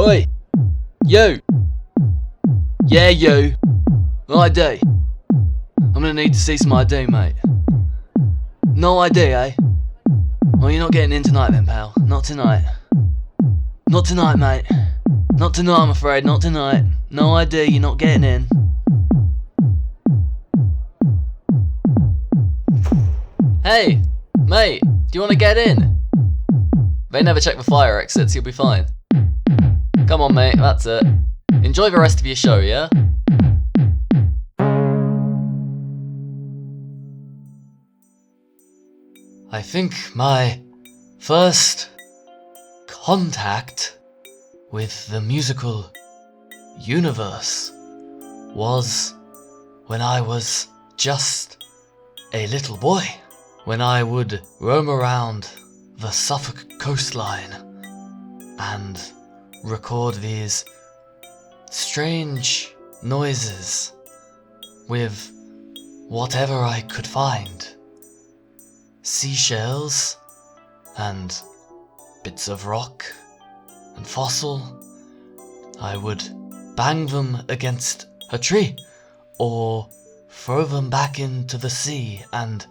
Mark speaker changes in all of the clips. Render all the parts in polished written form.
Speaker 1: Oi! You! Yeah, you! ID. I'm gonna need to see some ID, mate. No ID, eh? Well, you're not getting in tonight then, pal. Not tonight. Not tonight, mate. Not tonight, I'm afraid. Not tonight. No ID, you're not getting in. Hey! Mate, do you want to get in? They never check the fire exits, you'll be fine. Come on, mate, that's it. Enjoy the rest of your show, yeah? I think my first contact with the musical universe was when I was just a little boy. When I would roam around the Suffolk coastline and record these strange noises with whatever I could find. Seashells and bits of rock and fossil. I would bang them against a tree or throw them back into the sea and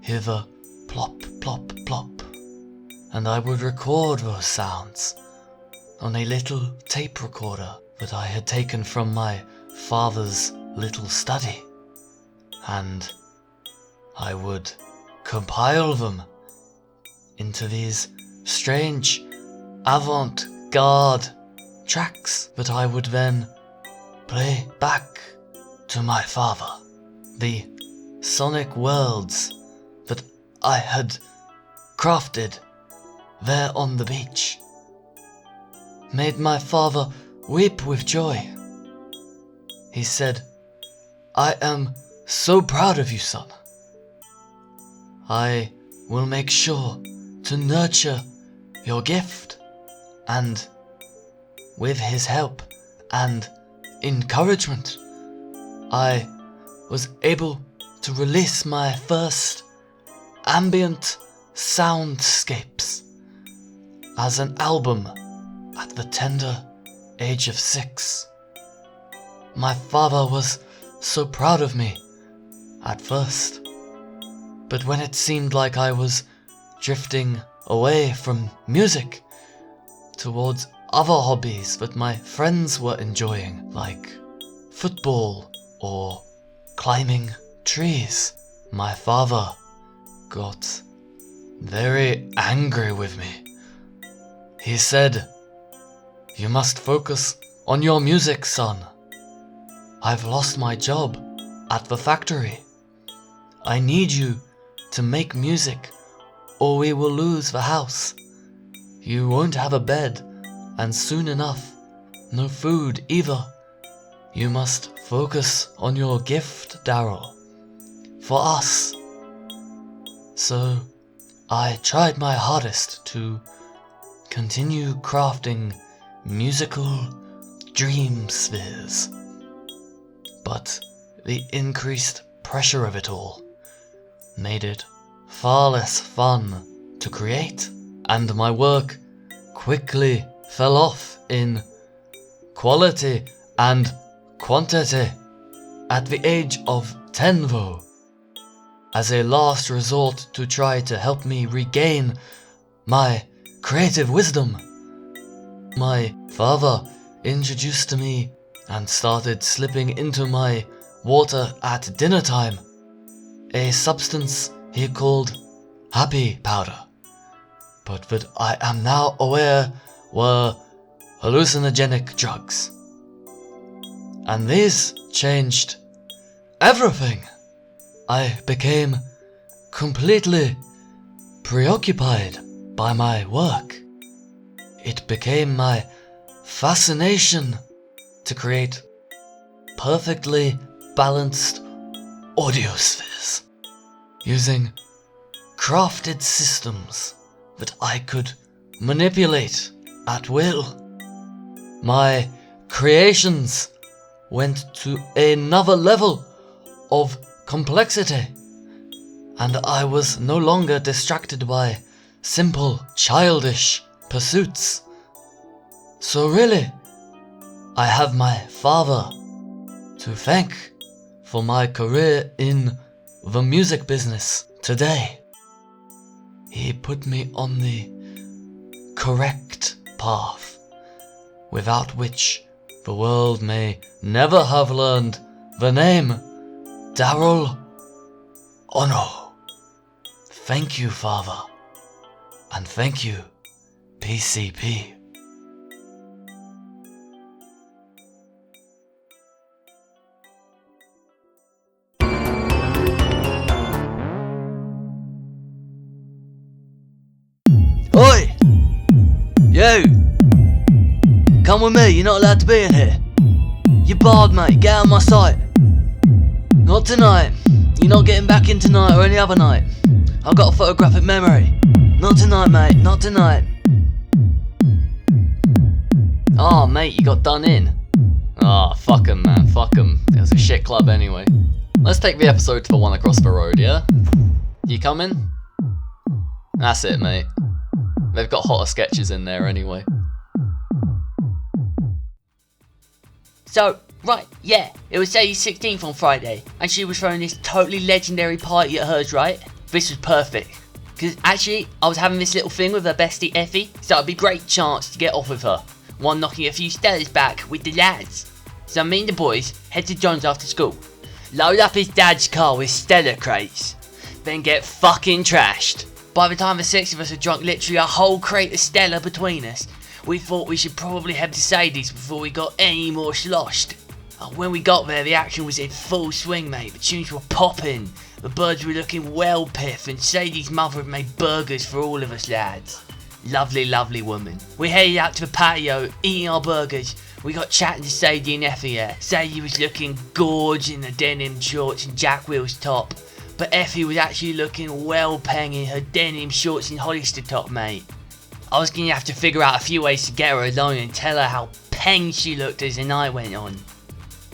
Speaker 1: hear the plop, plop, plop. And I would record those sounds on a little tape recorder that I had taken from my father's little study. And I would compile them into these strange avant-garde tracks that I would then play back to my father. The sonic worlds that I had crafted there on the beach made my father weep with joy. He said, "I am so proud of you, son. I will make sure to nurture your gift." And with his help and encouragement, I was able to release my first ambient soundscapes as an album at the tender age of 6. My father was so proud of me at first, but when it seemed like I was drifting away from music towards other hobbies that my friends were enjoying, like football or climbing trees, my father got very angry with me. He said, "You must focus on your music, son. I've lost my job at the factory. I need you to make music or we will lose the house. You won't have a bed and soon enough, no food either. You must focus on your gift, Daryl, for us." So I tried my hardest to continue crafting musical dream spheres. But the increased pressure of it all made it far less fun to create, and my work quickly fell off in quality and quantity. At the age of 10 though, as a last resort to try to help me regain my creative wisdom, my father introduced to me and started slipping into my water at dinner time a substance he called happy powder, but that I am now aware were hallucinogenic drugs. And these changed everything. I became completely preoccupied by my work. It became my fascination to create perfectly balanced audiospheres using crafted systems that I could manipulate at will. My creations went to another level of complexity, and I was no longer distracted by simple childish pursuits. So really, I have my father to thank for my career in the music business today. He put me on the correct path, without which the world may never have learned the name Daryl Ono. Thank you, Father, and thank you, PCP. Oi! You! Come with me, you're not allowed to be in here. You're barred, mate, get out of my sight. Not tonight. You're not getting back in tonight or any other night. I've got a photographic memory. Not tonight, mate, not tonight. Oh, mate, you got done in. Oh, fuck 'em, man, fuck 'em. It was a shit club anyway. Let's take the episode to the one across the road, yeah? You coming? That's it, mate. They've got hotter sketches in there anyway.
Speaker 2: So, right, yeah, it was Sadie's 16th on Friday, and she was throwing this totally legendary party at hers, right? This was perfect, because actually, I was having this little thing with her bestie Effie, so it'd be a great chance to get off with her, while knocking a few Stellas back with the lads. So me and the boys head to John's after school, load up his dad's car with Stella crates, then get fucking trashed. By the time the six of us had drunk literally a whole crate of Stella between us, we thought we should probably head to Sadie's before we got any more sloshed. When we got there, the action was in full swing, mate. The tunes were popping, the birds were looking well piff, and Sadie's mother had made burgers for all of us lads. Lovely, lovely woman. We headed out to the patio, eating our burgers. We got chatting to Sadie and Effie there. Sadie was looking gorge in the denim shorts and Jack Wheels top, but Effie was actually looking well peng in her denim shorts and Hollister top, mate. I was going to have to figure out a few ways to get her alone and tell her how peng she looked as the night went on.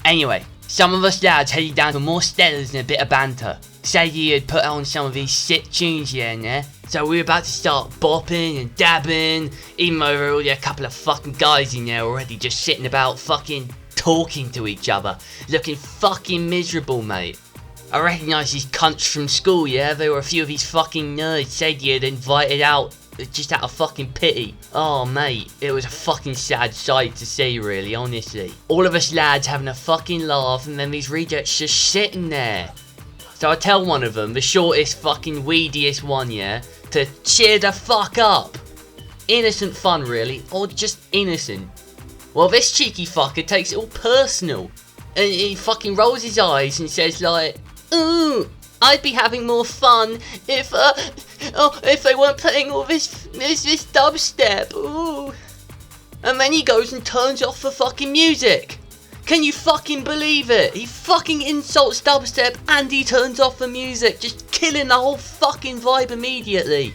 Speaker 2: Anyway, some of us lads headed down for more Stellas and a bit of banter. Sadie had put on some of these sick tunes here and there, so we were about to start bopping and dabbing, even though there were already a couple of fucking guys in there already just sitting about fucking talking to each other, looking fucking miserable, mate. I recognised these cunts from school, yeah? They were a few of these fucking nerds Sadie had invited out just out of fucking pity. Oh, mate, it was a fucking sad sight to see, really, honestly. All of us lads having a fucking laugh, and then these rejects just sitting there. So I tell one of them, the shortest fucking weediest one, yeah, to cheer the fuck up. Innocent fun, really, or just innocent. Well, this cheeky fucker takes it all personal, and he fucking rolls his eyes and says like, "Ooh, I'd be having more fun if they weren't playing all this dubstep, ooh." And then he goes and turns off the fucking music. Can you fucking believe it? He fucking insults dubstep and he turns off the music, just killing the whole fucking vibe immediately.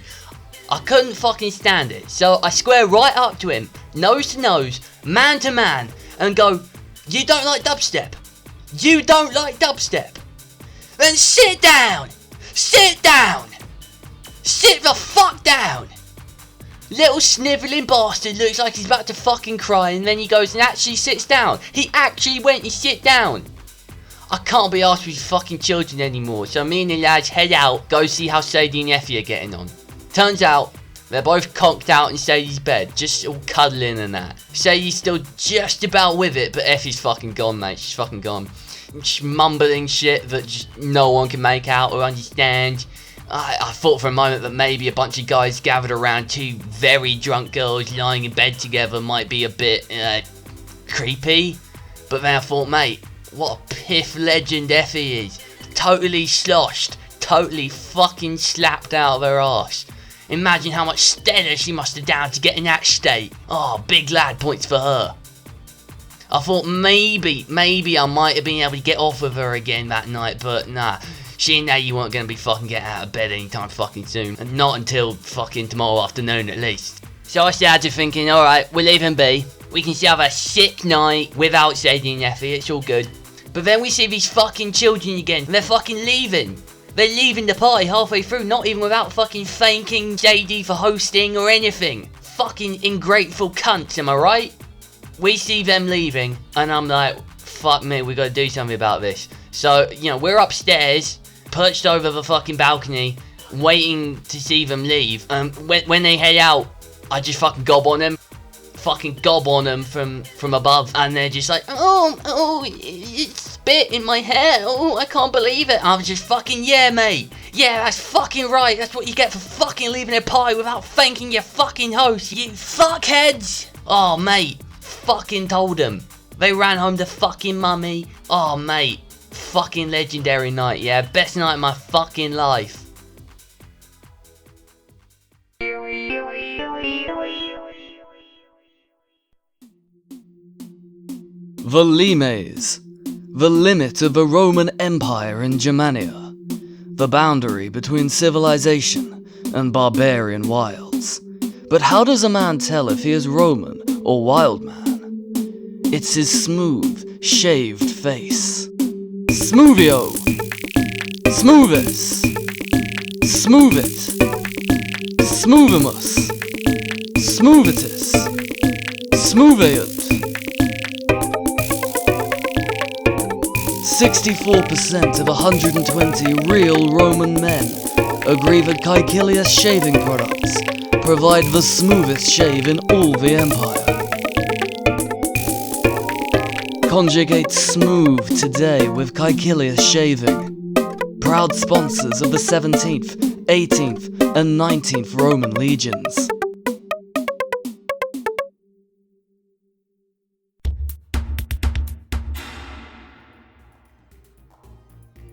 Speaker 2: I couldn't fucking stand it, so I square right up to him, nose to nose, man to man, and go, "You don't like dubstep? You don't like dubstep? Then sit down! Sit down! Sit the fuck down!" Little snivelling bastard looks like he's about to fucking cry, and then he goes and actually sits down. He actually went and sit down. I can't be arsed with fucking children anymore, so me and the lads head out, go see how Sadie and Effie are getting on. Turns out, they're both conked out in Sadie's bed, just all cuddling and that. Sadie's still just about with it, but Effie's fucking gone, mate. She's fucking gone. She's mumbling shit that just no one can make out or understand. I thought for a moment that maybe a bunch of guys gathered around two very drunk girls lying in bed together might be a bit creepy. But then I thought, mate, what a piff legend Effie is. Totally sloshed, totally fucking slapped out of her arse. Imagine how much Stella she must have downed to get in that state. Oh, big lad points for her. I thought maybe I might have been able to get off with her again that night, but nah. She and you weren't going to be fucking getting out of bed anytime fucking soon. And not until fucking tomorrow afternoon at least. So I started thinking, alright, we'll leave him be. We can still have a sick night without Sadie and Effie, it's all good. But then we see these fucking children again, and they're fucking leaving. They're leaving the party halfway through, not even without fucking thanking JD for hosting or anything. Fucking ingrateful cunts, am I right? we see them leaving, and I'm like, fuck me, we gotta do something about this. So, we're upstairs, perched over the fucking balcony, waiting to see them leave. When they head out, I just fucking gob on them. From above, and they're just like, oh, it's spit in my hair, oh, I can't believe it. I was just fucking, yeah, mate, yeah, that's fucking right, that's what you get for fucking leaving a pie without thanking your fucking host, you fuckheads. Oh, mate, fucking told them. They ran home to fucking mummy. Oh, mate, fucking legendary night, yeah, best night of my fucking life.
Speaker 1: The Limes, the limit of the Roman Empire in Germania, the boundary between civilization and barbarian wilds. But how does a man tell if he is Roman or wild man? It's his smooth, shaved face. Smoothio! Smoothus! Smooth it! Smoothimus! Smoothitus! Smootheant! 64% of 120 real Roman men agree that Caecilius shaving products provide the smoothest shave in all the empire. Conjugate smooth today with Caecilius shaving. Proud sponsors of the 17th, 18th and 19th Roman legions.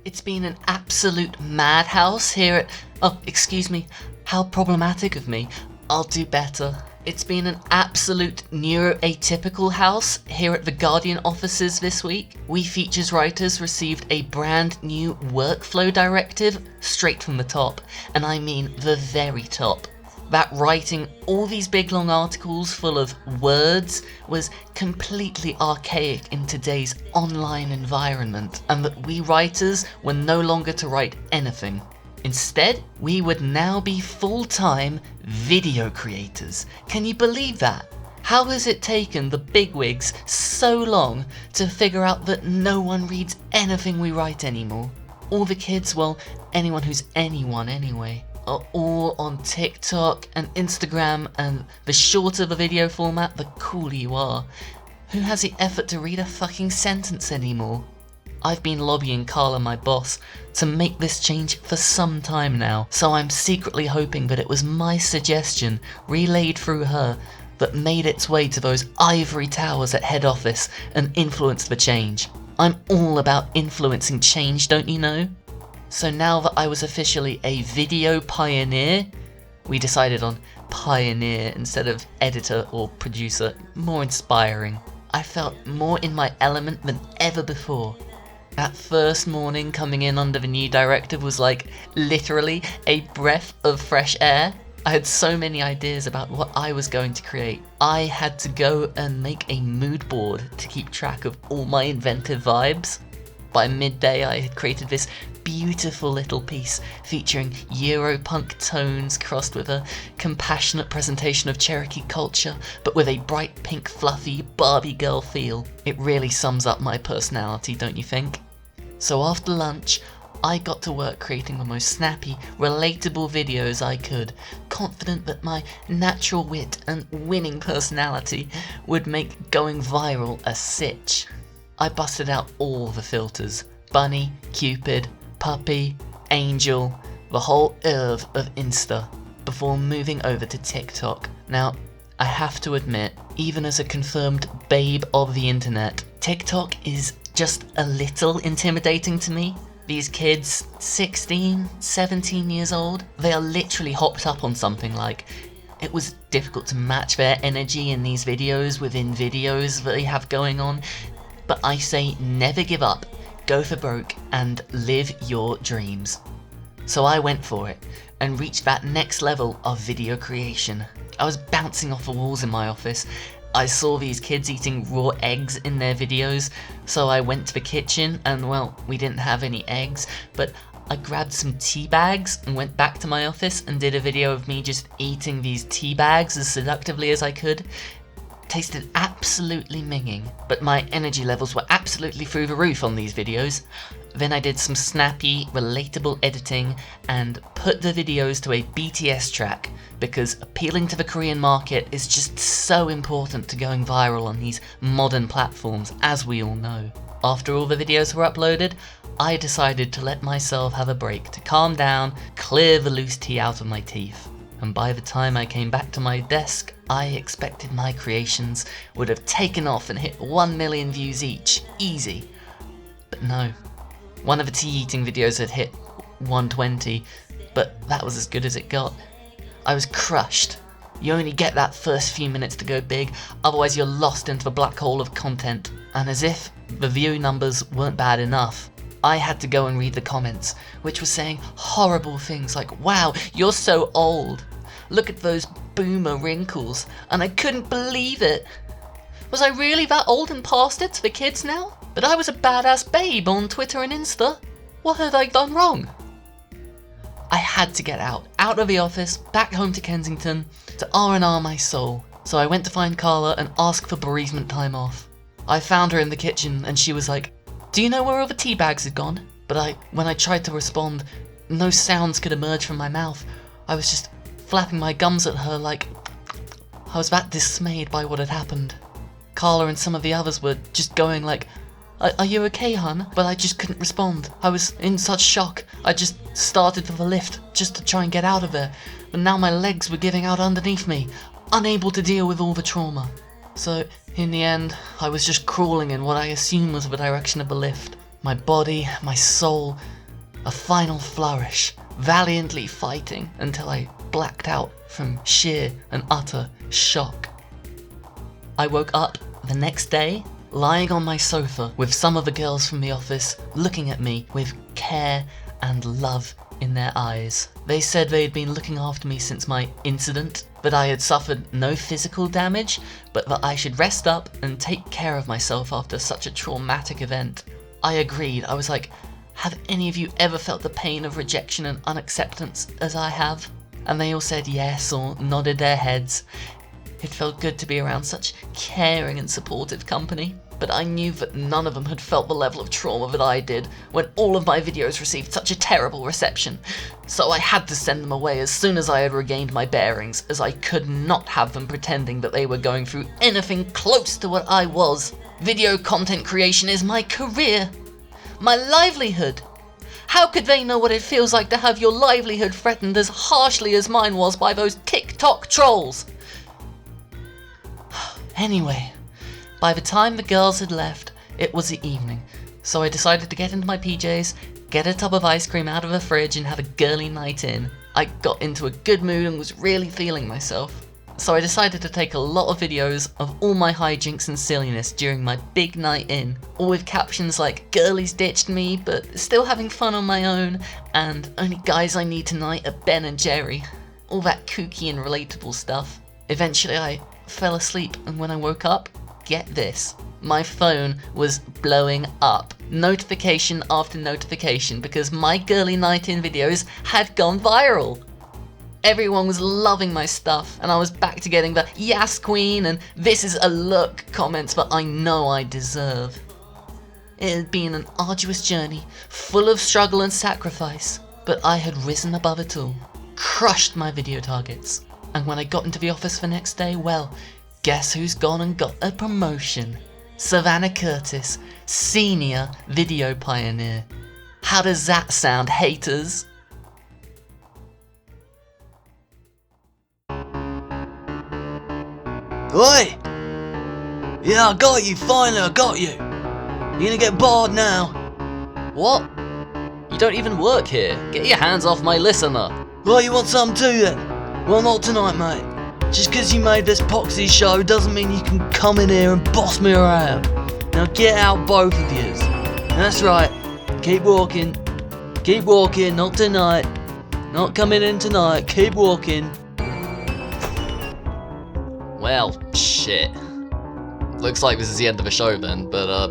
Speaker 2: It's been an absolute madhouse here at... Oh, excuse me. How problematic of me. I'll do better. It's been an absolute neuroatypical house here at the Guardian offices this week. We Features writers received a brand new workflow directive straight from the top. And I mean the very top. That writing all these big long articles full of words was completely archaic in today's online environment, and that we writers were no longer to write anything. Instead, we would now be full-time video creators. Can you believe that? How has it taken the bigwigs so long to figure out that no one reads anything we write anymore? All the kids, well, anyone who's anyone anyway, are all on TikTok and Instagram, and the shorter the video format, the cooler you are. Who has the effort to read a fucking sentence anymore? I've been lobbying Carla, my boss, to make this change for some time now, so I'm secretly hoping that it was my suggestion, relayed through her, that made its way to those ivory towers at head office and influenced the change. I'm all about influencing change, don't you know? So now that I was officially a video pioneer, we decided on pioneer instead of editor or producer, more inspiring. I felt more in my element than ever before. That first morning coming in under the new directive was like literally a breath of fresh air. I had so many ideas about what I was going to create. I had to go and make a mood board to keep track of all my inventive vibes. By midday I had created this beautiful little piece featuring Europunk tones crossed with a compassionate presentation of Cherokee culture, but with a bright pink fluffy Barbie girl feel. It really sums up my personality, don't you think? So after lunch, I got to work creating the most snappy, relatable videos I could, confident that my natural wit and winning personality would make going viral a sitch. I busted out all the filters: bunny, cupid, puppy, angel, the whole oeuvre of Insta, before moving over to TikTok. Now, I have to admit, even as a confirmed babe of the internet, TikTok is just a little intimidating to me. These kids, 16, 17 years old, they are literally hopped up on something like... It was difficult to match their energy in these videos within videos that they have going on. But I say never give up, go for broke, and live your dreams. So I went for it, and reached that next level of video creation. I was bouncing off the walls in my office. I saw these kids eating raw eggs in their videos, so I went to the kitchen, and well, we didn't have any eggs, but I grabbed some tea bags and went back to my office and did a video of me just eating these tea bags as seductively as I could. tasted absolutely minging, but my energy levels were absolutely through the roof on these videos. Then I did some snappy, relatable editing and put the videos to a BTS track, because appealing to the Korean market is just so important to going viral on these modern platforms, as we all know. After all the videos were uploaded, I decided to let myself have a break to calm down, clear the loose tea out of my teeth. And by the time I came back to my desk, I expected my creations would have taken off and hit 1 million views each, easy. But no. One of the tea eating videos had hit 120, but that was as good as it got. I was crushed. You only get that first few minutes to go big, otherwise you're lost into the black hole of content. And as if the view numbers weren't bad enough, I had to go and read the comments, which were saying horrible things like, "Wow, you're so old. Look at those boomer wrinkles," and I couldn't believe it. Was I really that old and past it to the kids now? But I was a badass babe on Twitter and Insta. What had I done wrong? I had to get out of the office, back home to Kensington, to R&R my soul. So I went to find Carla and ask for bereavement time off. I found her in the kitchen and she was like, "Do you know where all the tea bags had gone?" But when I tried to respond, no sounds could emerge from my mouth. I was just flapping my gums at her like I was that dismayed by what had happened. Carla and some of the others were just going like, Are you okay, hun?" But I just couldn't respond. I was in such shock. I just started for the lift just to try and get out of there. But now my legs were giving out underneath me, unable to deal with all the trauma. So in the end, I was just crawling in what I assumed was the direction of the lift. My body, my soul, a final flourish, valiantly fighting until I blacked out from sheer and utter shock. I woke up the next day, lying on my sofa with some of the girls from the office looking at me with care and love in their eyes. They said they had been looking after me since my incident, that I had suffered no physical damage, but that I should rest up and take care of myself after such a traumatic event. I agreed. I was like, "Have any of you ever felt the pain of rejection and unacceptance as I have?" And they all said yes or nodded their heads. It felt good to be around such caring and supportive company, but I knew that none of them had felt the level of trauma that I did when all of my videos received such a terrible reception. So I had to send them away as soon as I had regained my bearings, as I could not have them pretending that they were going through anything close to what I was. Video content creation is my career, my livelihood. How could they know what it feels like to have your livelihood threatened as harshly as mine was by those TikTok trolls? Anyway, by the time the girls had left, it was the evening, so I decided to get into my PJs, get a tub of ice cream out of the fridge and have a girly night in. I got into a good mood and was really feeling myself. So I decided to take a lot of videos of all my hijinks and silliness during my big night in, all with captions like "Girlies ditched me, but still having fun on my own," and "Only guys I need tonight are Ben and Jerry." All that kooky and relatable stuff. Eventually I fell asleep, and when I woke up, get this, my phone was blowing up. Notification after notification, because my girly night in videos had gone viral. Everyone was loving my stuff, and I was back to getting the "Yes Queen" and "This is a look" comments that I know I deserve. It had been an arduous journey, full of struggle and sacrifice, but I had risen above it all, crushed my video targets. And when I got into the office the next day, well, guess who's gone and got a promotion? Savannah Curtis, senior video pioneer. How does that sound, haters?
Speaker 1: Oi! Yeah, I got you, finally I got you. You're gonna get bored now.
Speaker 2: What? You don't even work here. Get your hands off my listener.
Speaker 1: Well, you want some too then? Well, not tonight, mate. Just 'cause you made this poxy show doesn't mean you can come in here and boss me around. Now get out, both of yous. That's right. Keep walking. Keep walking, not tonight. Not coming in tonight, keep walking.
Speaker 2: Well, shit. Looks like this is the end of the show then, but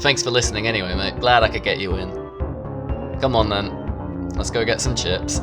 Speaker 2: thanks for listening anyway, mate. Glad I could get you in. Come on then. Let's go get some chips.